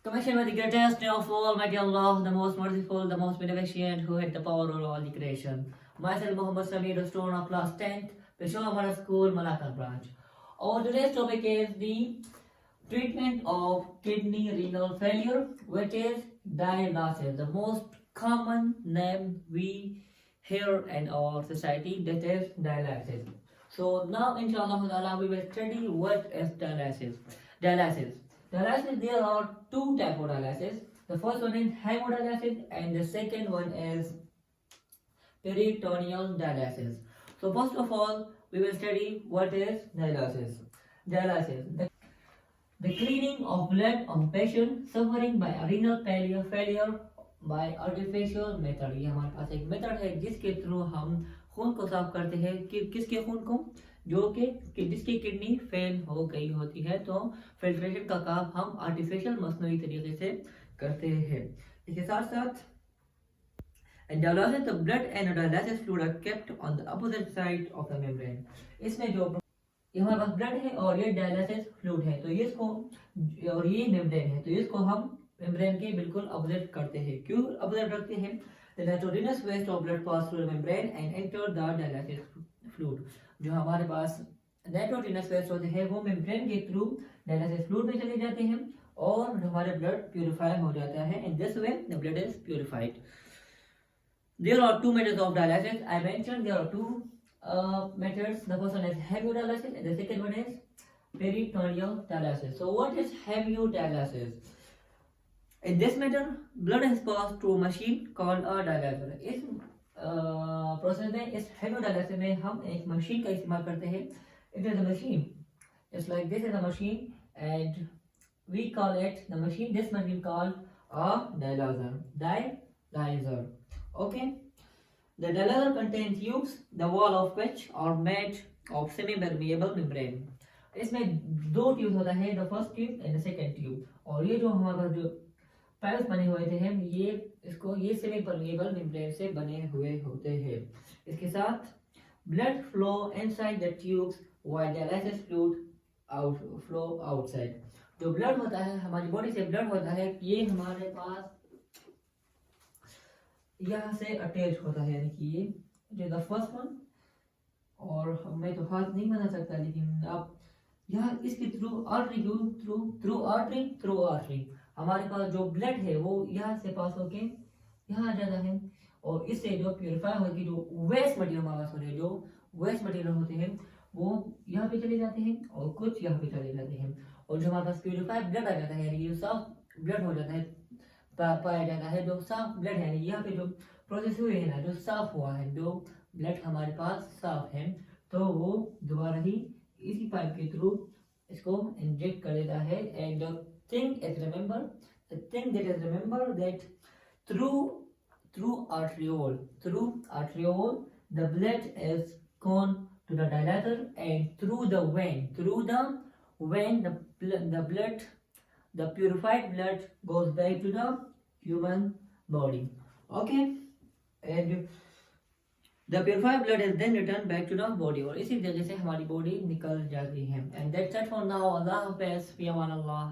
Commissioned by the greatest of all, Almighty Allah, the most merciful, the most beneficent, who had the power over all the creation. Myself, Muhammad Samir, a student of class 10th, Peshawar School, Malakal branch. Our today's topic is the treatment of kidney renal failure, which is dialysis, the most common name we hear in our society, that is dialysis. So now, inshallah, we will study what is dialysis. Dialysis. Dialysis, there are two types of dialysis. The first one is hemodialysis and the second one is peritoneal dialysis. So first of all, we will study what is dialysis. Dialysis, the cleaning of blood of patient suffering by renal failure by artificial method. ये हमारे पास एक method है जिसके through हम खून को साफ करते हैं कि किसके खून को, जो कि जिसकी किडनी फेल हो गई होती है, तो फिल्ट्रेशन का काम हम आर्टिफिशियल मसनूई तरीके से करते हैं। इसके साथ साथ dialysis, the blood and dialysis fluid are kept on the opposite side of the membrane. इसमें जो ये हमारे पास ब्लड है और ये डायलिसिस फ्लूइड है, तो ये इसको और ये मेम्ब्रेन है, तो इसको हम मेम्ब्रेन के बिल्कुल अपोजिट करते हैं। क्यों अपोजिट रखते हैं? The nitrogenous waste of blood pass through the membrane and enter the dialysis fluid. जो हमारे पास नाइट्रोजनस वेस्ट होते हैं वो मेम्ब्रेन के थ्रू डायलिसिस फ्लूइड में चले जाते हैं और हमारे ब्लड प्यूरिफाई हो जाता है। In this way the blood is purified. There are two methods of dialysis. I mentioned there are two methods. The first one is hemodialysis and the second one is peritoneal dialysis. So what is hemodialysis? In this method, blood is passed through a machine called a dialyzer. इस process में, इस hemodialysis में हम एक machine का इस्तेमाल करते हैं. It is a machine. It's like this is a machine and we call it the machine. This machine called a dialyzer. Dialyzer. Okay. The dialyzer contains tubes, the wall of which are made of semi-permeable membrane. इसमें दो tube होता है, the first tube and the second tube. और ये जो हमारा जो pipes बने हुए थे हम ये सेमी परमेबल मेम्ब्रेन से बने हुए होते हैं. इसके साथ blood flow inside the tubes while dialysis fluid flow outside. जो ब्लड होता है, हमारी बॉडी से ब्लड होता है, ये हमारे पास यहाँ से अटैच होता है, यानी कि ये जो द फर्स्ट वन, और मैं तो हाथ नहीं बना सकता, लेकिन आप यहाँ इसके थ्रू आर्टरी हमारे पास जो ब्लड है वो यहाँ से पास होके यहाँ आ जाता है और इससे जो प्यूरिफाई होगी, जो वेस्ट मटेरियल हमारे पास होते हैं, जो वेस्ट मटेरियल होते हैं वो यहाँ पे चले जाते हैं और कुछ यहाँ पे चले जाते हैं, और जो हमारे पास प्यूरिफाइड ब्लड आ जाता है, यानी ये साफ ब्लड हो जाता है, पाया जाता है जो साफ ब्लड है, यानी यहाँ पे जो प्रोसेस हुए है ना, जो साफ हुआ है, जो ब्लड हमारे पास साफ है, तो वो दोबारा ही इसी पाइप के थ्रू इसको इंजेक्ट कर देता है. And the thing that is remember that through arteriole the blood is gone to the dialyzer, and through the vein the purified blood goes back to the human body. Okay, and the purified blood is then returned back to the body, और इसी जगह से हमारी body निकल जाती है. And that's it for now. Allah Hafiz. Fi aman Allah.